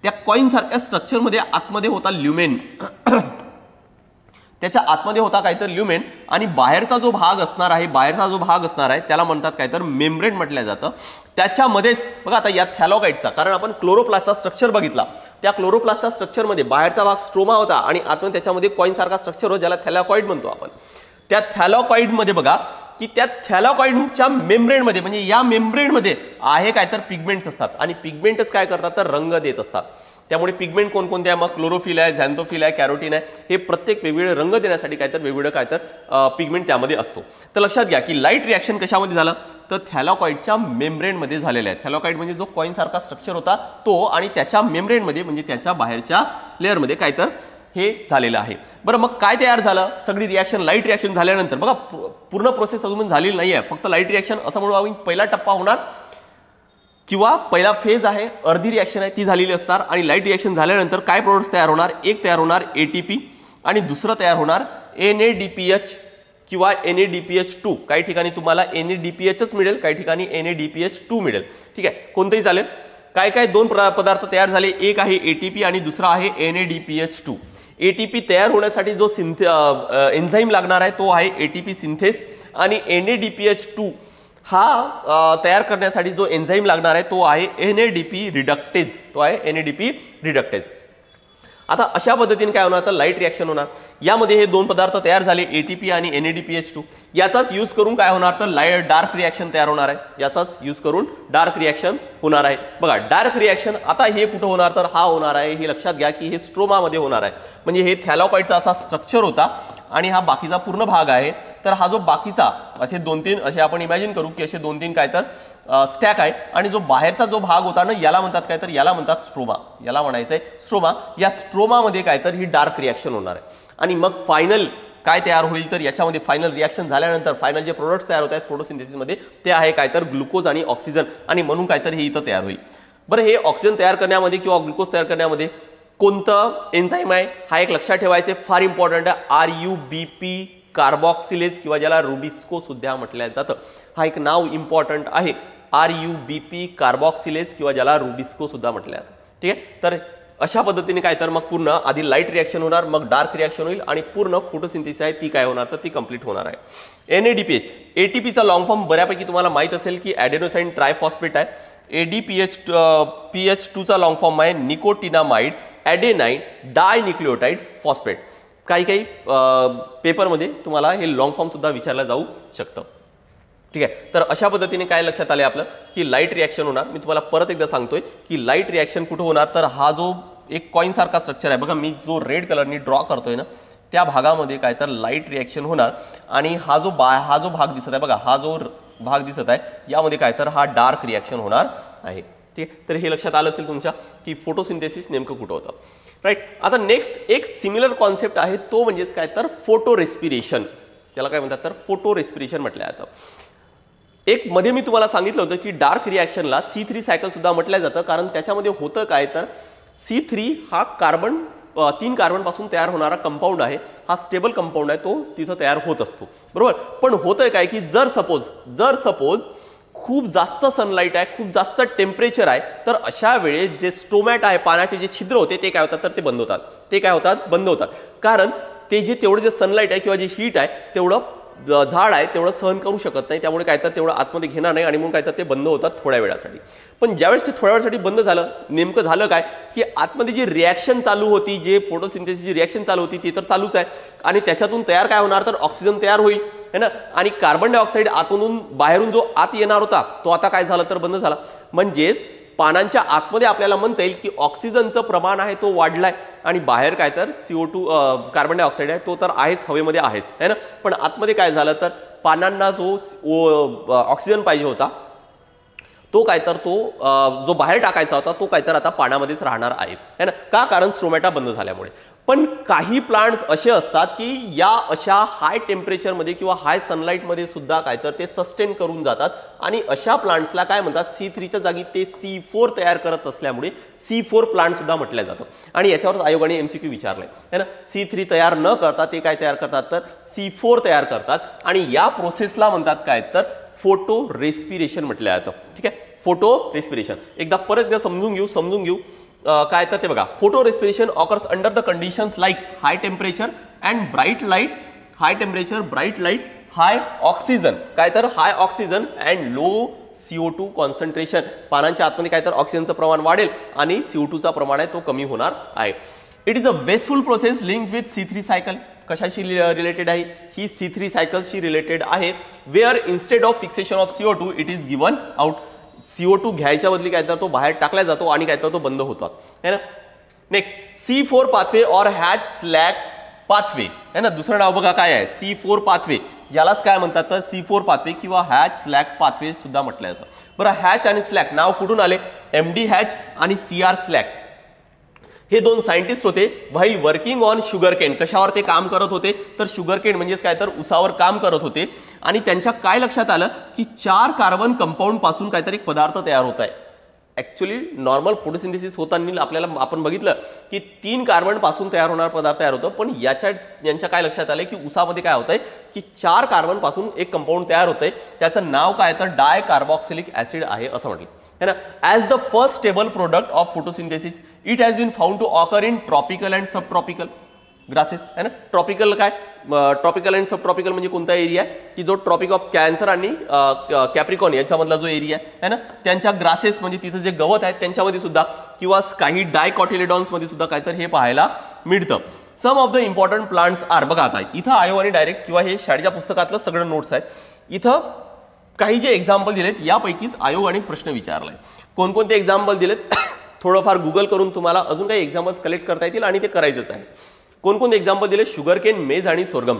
त्या कॉइन सारख्या स्ट्रक्चरमध्ये आतमध्ये होता ल्युमेन, त्याच्या आतमध्ये होता काय तर ल्युमेन आणि बाहेरचा जो भाग असणार आहे त्याला म्हणतात काय तर मेम्ब्रेन म्हटलं जातं. त्याच्यामध्येच बघा आता या थॅलाकॉइडचा, कारण आपण क्लोरोप्लास्टचा स्ट्रक्चर बघितला, त्या क्लोरोप्लास्टच्या स्ट्रक्चरमध्ये बाहेरचा भाग स्ट्रोमा होता आणि आतमध्ये त्याच्यामध्ये कॉइन सारखा स्ट्रक्चर होता ज्याला थॅलाकॉइड म्हणतो आपण. त्या थॅलाकॉइडमध्ये बघा की त्या थॅलाकॉइडच्या मेम्ब्रेनमध्ये म्हणजे या मेम्ब्रेनमध्ये आहे काय तर पिगमेंट्स असतात आणि पिगमेंटच काय करतात तर रंग देत असतात. त्यामुळे पिगमेंट कोणकोणते आहे, मग क्लोरोफिल आहे, झॅन्थोफिल आहे, कॅरोटीन आहे, हे प्रत्येक वेगवेगळे रंग देण्यासाठी काय तर वेगवेगळं काय तर पिगमेंट त्यामध्ये असतो. तर लक्षात घ्या की लाईट रिॲक्शन कशामध्ये झालं तर थॅलाकॉइडच्या मेम्ब्रेनमध्ये झालेलं आहे. थॅलाकॉइड म्हणजे जो कॉइन सारखा स्ट्रक्चर होता तो आणि त्याच्या मेम्ब्रेनमध्ये म्हणजे त्याच्या बाहेरच्या लेअरमध्ये काय तर हे झालेलं आहे. बरं मग काय तयार झालं, सगळी रिॲक्शन लाईट रिॲक्शन झाल्यानंतर बघा पूर्ण प्रोसेस अजून झालेली नाही आहे, फक्त लाईट रिॲक्शन असं म्हणून आम्ही पहिला टप्पा होणार किंवा पहिला फेज आहे, अर्धी रिॲक्शन आहे ती झालेली असणार आणि लाईट रिॲक्शन झाल्यानंतर काय प्रोडक्ट्स तयार होणार, एक तयार होणार ATP आणि दुसरं तयार होणार NADPH किंवा NADPH2. काही ठिकाणी तुम्हाला NADPHच मिळेल, काही ठिकाणी NADPH2 मिळेल. ठीक आहे, कोणतंही चालेल. काय काय दोन पदार्थ तयार झाले, एक आहे ATP आणि दुसरा आहे NADPH2. ATP तयार होण्यासाठी जो एन्झाईम लागणार आहे तो आहे ATP सिंथेस आणि NADPH2 हा तयार करण्यासाठी जो एन्झाईम लागणार आहे तो आहे NADP रिडक्टेज. आता अशा पद्धतीने काय होणार तर लाईट रिॲक्शन होणार. यामध्ये हे दोन पदार्थ तयार झाले ATP आणि NADPH2. याचाच यूज करून काय होणार तर डार्क रिॲक्शन तयार होणार आहे. याचाच यूज करून डार्क रिॲक्शन होणार आहे. बघा डार्क रिॲक्शन आता हे कुठं होणार तर हा होणार आहे, हे लक्षात घ्या की हे स्ट्रोमामध्ये होणार आहे. म्हणजे हे थॅलाकॉइडचा असा स्ट्रक्चर होता आणि हा बाकीचा पूर्ण भाग आहे. तर हा जो बाकीचा असे 2-3 असे आपण इमॅजिन करू की असे 2-3 काय तर स्टॅक आहे आणि जो बाहेरचा जो भाग होता ना याला म्हणतात काय तर याला म्हणतात स्ट्रोमा. याला म्हणायचंय स्ट्रोमा. या स्ट्रोमामध्ये काय तर ही डार्क रिॲक्शन होणार आहे आणि मग फायनल काय तयार होईल तर याच्यामध्ये फायनल रिॲक्शन झाल्यानंतर फायनल जे प्रोडक्ट्स तयार होत आहेत फोटोसिंथेसिसमध्ये ते आहे काय तर ग्लुकोज आणि ऑक्सिजन आणि म्हणून काय तर हे इथं तयार होईल. बरं हे ऑक्सिजन तयार करण्यामध्ये किंवा ग्लुकोज तयार करण्यामध्ये कोणतं एन्झाईम आहे हा एक लक्षात ठेवायचे, फार इम्पॉर्टंट आहे. RUBP कार्बॉक्सिलेज किंवा ज्याला रुबिस्को सुद्धा म्हटलं जातं. हा एक नाव इम्पॉर्टंट आहे, RUBP कार्बॉक्सिलेज किंवा ज्याला रुबिस्को सुद्धा म्हटलं जातं. ठीक आहे, तर अशा पद्धतीने काय तर मग पूर्ण आधी लाईट रिॲक्शन होणार, मग डार्क रिॲक्शन होईल आणि पूर्ण फोटोसिंथेसिस आहे ती काय होणार तर ती कंप्लीट होणार आहे. NADPH ATPचा लॉंग फॉर्म बऱ्यापैकी तुम्हाला माहित असेल की ॲडेनोसाईन ट्रायफॉस्फेट आहे. ADPH2चा लॉंग फॉर्म आहे निकोटिनामाइड ॲडेनाईन डायन्यूक्लियोटाइड फॉस्फेट. काही काही पेपरमध्ये तुम्हाला हे लॉंग फॉर्म सुद्धा विचारलं जाऊ शकतं. ठीक आहे, तर अशा पद्धतीने काय लक्षात आले आपलं की लाईट रिॲक्शन होणार. मी तुम्हाला परत एकदा सांगतोय की लाईट रिॲक्शन कुठं होणार तर हा जो एक कॉइन सारखा स्ट्रक्चर आहे बघा, मी जो रेड कलरनी ड्रॉ करतोय ना त्या भागामध्ये काय तर लाईट रिॲक्शन होणार आणि हा जो भाग दिसत आहे बघा, हा जो भाग दिसत आहे यामध्ये काय तर हा डार्क रिॲक्शन होणार आहे. ठीक आहे, तर हे लक्षात आलं असेल तुमच्या की फोटोसिंथेसिस नेमकं कुठं होतं. राईट. आता नेक्स्ट एक सिमिलर कॉन्सेप्ट आहे तो म्हणजेच काय तर फोटो रेस्पिरेशन. त्याला काय म्हणतात तर फोटो रेस्पिरेशन म्हटलं जातं. एक मध्ये मी तुम्हाला सांगितलं होतं की डार्क रिॲक्शनला C3 सायकल सुद्धा म्हटलं जातं, कारण त्याच्यामध्ये होतं काय तर C3 हा 3 कार्बन पासून तयार होणारा कंपाऊंड आहे. हा स्टेबल कंपाऊंड आहे, तो तिथं तयार होत असतो बरोबर. पण होतंय काय की जर सपोज खूप जास्त सनलाईट आहे, खूप जास्त टेम्परेचर आहे, तर अशा वेळेस जे स्टोमॅट आहे पाण्याचे जे छिद्र होते ते काय होतात तर ते बंद होतात. बंद होतात कारण ते जे तेवढं जे सनलाईट आहे किंवा जे हीट आहे तेवढं झाड आहे तेवढं सहन करू शकत नाही, त्यामुळे काय तर तेवढं आतमध्ये घेणार नाही आणि म्हणून काय तर ते बंद होतात थोड्या वेळासाठी. पण ज्यावेळेस ते थोड्या वेळासाठी बंद झालं, नेमकं झालं काय की आतमध्ये जी रिॲक्शन चालू होती, जे फोटोसिंथेसिसची रिॲक्शन चालू होती ती तर चालूच आहे आणि त्याच्यातून तयार काय होणार तर ऑक्सिजन तयार होईल है ना, आणि कार्बन डायऑक्साईड आतून बाहेरून जो आत येणार होता तो आता काय झाला तर बंद झाला. म्हणजेच पानांच्या आतमध्ये आपल्याला म्हणता येईल की ऑक्सिजनचं प्रमाण आहे तो वाढलाय आणि बाहेर काय तर CO2 कार्बन डायऑक्साईड आहे तो तर आहेच, हवेमध्ये आहेच है ना. पण आतमध्ये काय झालं तर पानांना जो ऑक्सिजन पाहिजे होता, तो काय तर तो जो बाहेर टाकायचा होता तो काय तर आता पाण्यामध्येच राहणार आहे है ना, का कारण स्ट्रोमॅटा बंद झाल्यामुळे. पण काही प्लांट्स असे असतात की या अशा हाय टेम्परेचरमध्ये किंवा हाय सनलाईटमध्ये सुद्धा काय तर ते सस्टेन करून जातात आणि अशा प्लांट्सला काय म्हणतात, C3च्या जागी ते C4 तयार करत असल्यामुळे C4 प्लांट सुद्धा म्हटलं जातं. आणि याच्यावर आयोगाने MCQ विचारलंय है ना, C3 तयार न करता ते काय तयार करतात तर C4 तयार करतात आणि या प्रोसेसला म्हणतात काय तर फोटो रेस्पिरेशन म्हटलं जातं. ठीक आहे, फोटो रेस्पिरेशन एकदा परत समजून घेऊ काय तर ते बघा, photorespiration occurs under the conditions like high temperature and bright light, high temperature bright light, high oxygen काय तर high oxygen and low CO2 concentration. पानांच्या आतमध्ये काय तर ऑक्सिजनचं प्रमाण वाढेल आणि CO2चा प्रमाण आहे तो कमी होणार आहे. It is a wasteful process link with C3 cycle. कशाशी रिलेटेड आहे ही, C3 सायकलशी रिलेटेड आहे. Where instead of fixation of CO2 it is given out. CO2 घ्यायच्या बदली काय तर तो बाहेर टाकला जातो आणि काय तर तो बंद होतो है ना. नेक्स्ट C4 पाथवे और हॅच स्लॅग पाथवे है ना, दुसरं नाव बघा काय आहे C4 पाथवे. यालाच काय म्हणतात तर C4 पाथवे किंवा हॅच स्लॅग पाथवे सुद्धा म्हटलं जातं. बरं, हॅच आणि स्लॅग नाव कुठून आले, MD हॅच आणि CR स्लॅग हे दोन सायंटिस्ट होते. While working on sugar cane, कशावर ते काम करत होते तर शुगर केन म्हणजेच काय तर उसावर काम करत होते. आणि त्यांच्या काय लक्षात आलं की 4 कार्बन कंपाऊंड पासून काहीतरी एक पदार्थ तयार होत आहे. ऍक्च्युली नॉर्मल फोटोसिंथेसिस होताना आपल्याला आपण बघितलं की 3 कार्बन पासून तयार होणारा पदार्थ तयार होतो, पण यांच्या काय लक्षात आलंय की उसामध्ये काय होतंय की 4 कार्बन पासून एक कंपाऊंड तयार होतंय, त्याचं नाव काय तर डाय कार्बॉक्सिलिक ऍसिड आहे असं म्हटलं है ना. As the first stable product of photosynthesis it has been found to occur in tropical and sub tropical grasses है ना. ट्रॉपिकल काय, ट्रॉपिकल अँड सब ट्रॉपिकल म्हणजे कोणता एरिया आहे की जो ट्रॉपिक ऑफ कॅन्सर आणि कॅप्रिकॉन याच्यामधला जो एरिया आहे ना, त्यांच्या ग्रासेस म्हणजे तिथं जे गवत आहे त्यांच्यामध्ये सुद्धा किंवा काही डायकॉटिलेडॉन्स मध्ये सुद्धा काय तर हे पाहायला मिळतं. Some of the important plants are, बघा आता इथं आयोगाने डायरेक्ट किंवा हे शाळेच्या पुस्तकातलं सगळं नोट्स आहेत. इथं काही जे एक्झाम्पल दिलेत यापैकीच आयोगाने प्रश्न विचारलाय. कोणकोणते एक्झाम्पल दिलेत थोडंफार गुगल करून तुम्हाला अजून काही एक्झाम्पल्स कलेक्ट करता येतील आणि ते करायचंच आहे. कोणकोणते एक्झाम्पल दिले, शुगर केन, मेज आणि सोरगम.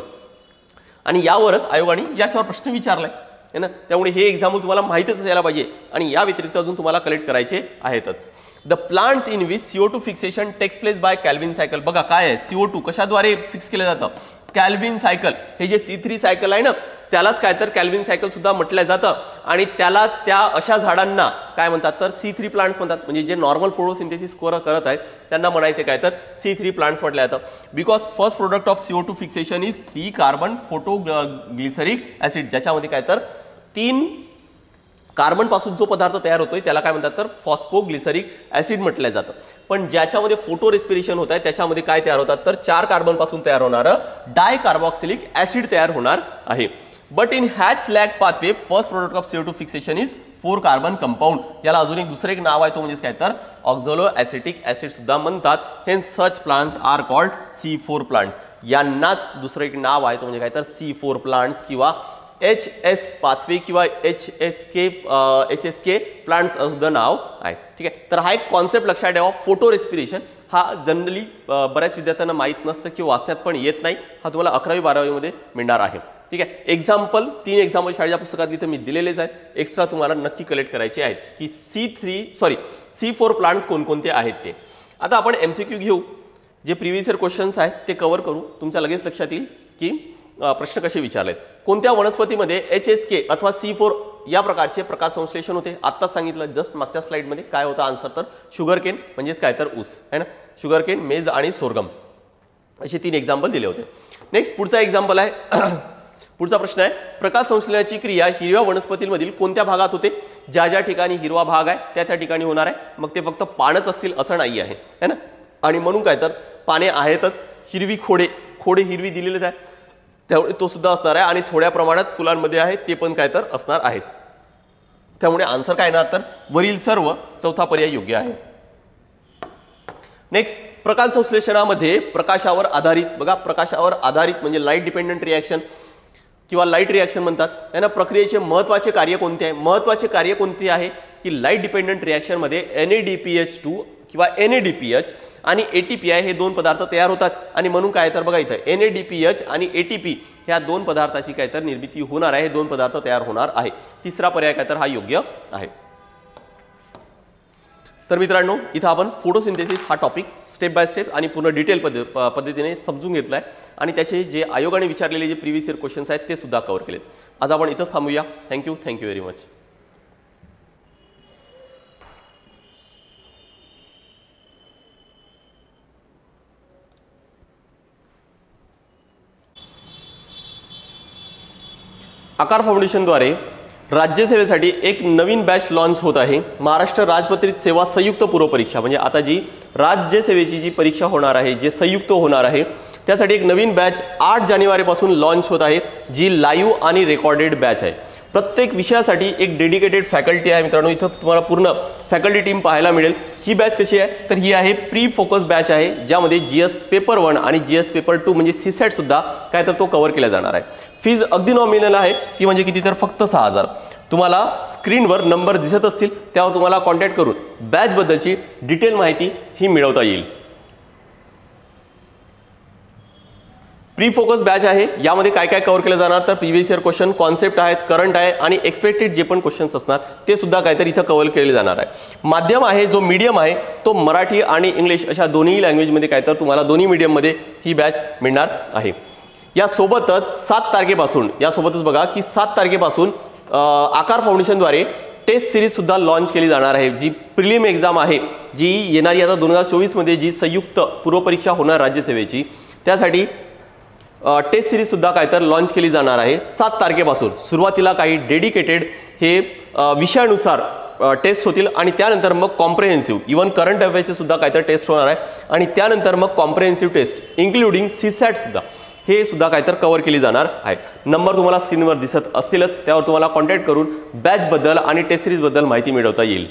आणि यावरच आयोगाने याच्यावर प्रश्न विचारलाय है ना, त्यामुळे हे एक्झाम्पल तुम्हाला माहितीच असायला पाहिजे आणि या व्यतिरिक्त अजून तुम्हाला कलेक्ट करायचे आहेतच. The plants in which CO2 fixation takes place by Calvin cycle. बघा काय आहे, CO2 कशाद्वारे फिक्स केलं जातं, कॅल्व्हिन सायकल. हे जे C3 सायकल आहे ना त्यालाच काय तर कॅल्व्हिन सायकल सुद्धा म्हटलं जातं आणि त्यालाच त्या अशा झाडांना काय म्हणतात तर C3 प्लांट्स म्हणतात. म्हणजे जे नॉर्मल फोटोसिंथेसिस करत आहेत त्यांना म्हणायचे काय तर C3 प्लांट्स म्हटलं जातं. Because first product of CO2 fixation is 3 carbon photoglyceric acid, ज्याच्यामध्ये काय तर 3 कार्बन पासून जो पदार्थ तयार होतोय त्याला काय म्हणतात तर फॉस्फोग्लिसरिक ऍसिड म्हटलं जातं. पण ज्याच्यामध्ये फोटो रेस्पिरेशन होत आहे त्याच्यामध्ये काय तयार होतात तर 4 कार्बन पासून तयार होणारं डाय कार्बॉक्सिलिक ऍसिड तयार होणार आहे. But in Hatch Slack pathway first product of CO2 fixation is 4 carbon compound. याला अजून एक दुसरं एक नाव आहे तो म्हणजे काय तर ऑक्झॅलो ऍसिटिक ऍसिड सुद्धा म्हणतात. Hence such plants are called C4 plants. यांनाच दुसरं एक नाव आहे तो म्हणजे काय तर C4 प्लांट्स किंवा HS पाथवे किंवा HSK प्लांट्स सुद्धा नाव आहेत. ठीक आहे, तर हा एक कॉन्सेप्ट लक्षात ठेवा. फोटो रेस्पिरेशन हा जनरली बऱ्याच विद्यार्थ्यांना माहीत नसतं किंवा वाचण्यात पण येत नाही. हा तुम्हाला 11वी 12वी मध्ये मिळणार आहे. ठीक आहे, एक्झाम्पल 3 एक्झाम्पल शाळेच्या पुस्तकात इथं मी दिलेलेच आहेत. एक्स्ट्रा तुम्हाला नक्की कलेक्ट करायचे आहेत की C4 प्लांट्स कोणकोणते आहेत ते. आता आपण MCQ घेऊ. जे प्रिव्हियस इयर क्वेश्चन्स आहेत ते कव्हर करू. तुमच्या लगेच लक्षात येईल की प्रश्न कसे विचारलेत. कोणत्या वनस्पतीमध्ये HSK अथवा C4 या प्रकारचे प्रकाश संश्लेषण होते. आत्ताच सांगितलं जस्ट मागच्या स्लाइडमध्ये काय होता आन्सर तर शुगर केन म्हणजेच काय तर ऊस है ना. शुगर केन, मेज आणि सोरगम असे 3 एक्झाम्पल दिले होते. नेक्स्ट पुढचा एक्झाम्पल आहे पुढचा प्रश्न आहे, प्रकाश संश्लेषणाची क्रिया हिरव्या वनस्पतींमधील कोणत्या भागात होते. ज्या ज्या ठिकाणी हिरवा भाग आहे त्या त्या ठिकाणी होणार आहे. मग ते फक्त पानच असतील असं नाही आहे है ना. आणि म्हणून काय तर पाने आहेतच. हिरवी खोडे हिरवी दिलेलेच आहे त्यामुळे तो सुद्धा असणार आहे आणि थोड्या प्रमाणात फुलांमध्ये आहे ते पण काय तर असणार आहेच. त्यामुळे आन्सर काय येणार तर वरील सर्व चौथा पर्याय योग्य आहे. नेक्स्ट प्रकाश संश्लेषणामध्ये प्रकाशावर आधारित, बघा प्रकाशावर आधारित म्हणजे लाईट डिपेंडंट रिॲक्शन किंवा लाईट रिॲक्शन म्हणतात है ना. प्रक्रियेचे महत्त्वाचे कार्य कोणते आहे. महत्त्वाचे कार्य कोणते आहे की लाईट डिपेंडंट रिॲक्शनमध्ये NADPH2 किंवा NADPH आणि ATP हे 2 पदार्थ तयार होतात आणि म्हणून काय तर बघा इथं NADPH आणि ATP ह्या 2 पदार्थाची काय तर निर्मिती होणार आहे. हे 2 पदार्थ तयार होणार आहे. तिसरा पर्याय काय तर हा योग्य आहे. तर मित्रांनो, इथं आपण फोटोसिंथेसिस हा टॉपिक स्टेप बाय स्टेप आणि पूर्ण डिटेल पद्धतीने समजून घेतला आहे आणि त्याचे जे आयोगाने विचारलेले जे प्रिव्हियस इयर क्वेश्चन्स आहेत ते सुद्धा कव्हर केलेत. आज आपण इथंच थांबूया. Thank you very much. आकार फाउंडेशनद्वारे राज्यसेवेसाठी एक नवीन बॅच लॉन्च होत आहे. महाराष्ट्र राजपत्रित सेवा संयुक्त पूर्व परीक्षा, म्हणजे आता जी राज्यसेवेची जी परीक्षा होणार आहे, जे संयुक्त होणार आहे, त्यासाठी एक नवीन बॅच 8 जानेवारीपासून लॉन्च होत आहे, जी लाईव्ह आणि रेकॉर्डेड बॅच आहे. प्रत्येक विषयासाठी एक डेडिकेटेड फॅकल्टी आहे. मित्रांनो, इथं तुम्हाला पूर्ण फॅकल्टी टीम पाहायला मिळेल. ही बॅच कशी आहे तर ही आहे प्री फोकस बॅच आहे, ज्यामध्ये GS पेपर 1 आणि GS पेपर 2 म्हणजे CSAT सुद्धा काय तर तो कव्हर केला जाणार आहे. फीज अगदी नॉमिनल आहे, ती म्हणजे किती तर फक्त 6000. तुम्हाला स्क्रीनवर नंबर दिसत असतील त्यावर तुम्हाला कॉन्टॅक्ट करून बॅच बद्दलची डिटेल माहिती ही मिळवता येईल. प्री फोकस बॅच आहे, यामध्ये काय काय कव्हर केलं जाणार तर प्रिव्हियस इयर क्वेश्चन, कॉन्सेप्ट आहेत, करंट आहे आणि एक्सपेक्टेड जे पण क्वेश्चन्स असणार ते सुद्धा काहीतरी इथं कव्हर केले जाणार आहे. माध्यम आहे जो मीडियम आहे तो मराठी आणि इंग्लिश अशा दोन्ही लँग्वेजमध्ये काय तर तुम्हाला दोन्ही मीडियममध्ये ही बॅच मिळणार आहे. यासोबतच 7 तारखेपासून यासोबतच बघा की 7 तारखेपासून आकार फाउंडेशनद्वारे टेस्ट सिरीज सुद्धा लॉन्च केली जाणार आहे. जी प्रिलिम एक्झाम आहे, जी येणारी आता 2024 मध्ये जी संयुक्त पूर्वपरीक्षा होणार राज्यसेवेची, त्यासाठी टेस्ट सिरीज सुद्धा काय तर लॉन्च केली जाणार आहे. 7 तारखेपासून सुरुवातीला काही डेडिकेटेड हे विषयानुसार टेस्ट होतील आणि त्यानंतर मग कॉम्प्रिहेन्सिव्ह इव्हन करंट अफेअर्सचे सुद्धा काय तर टेस्ट होणार आहे आणि त्यानंतर मग कॉम्प्रिहेन्सिव्ह टेस्ट इन्क्लुडिंग CSAT सुद्धा हे सुद्धा काय तर कव्हर केली जाणार आहे. नंबर तुम्हाला स्क्रीनवर दिसत असतीलच, त्यावर तुम्हाला कॉन्टॅक्ट करून बॅच बद्दल आणि टेस्ट सिरीज बद्दल माहिती मिळवता येईल.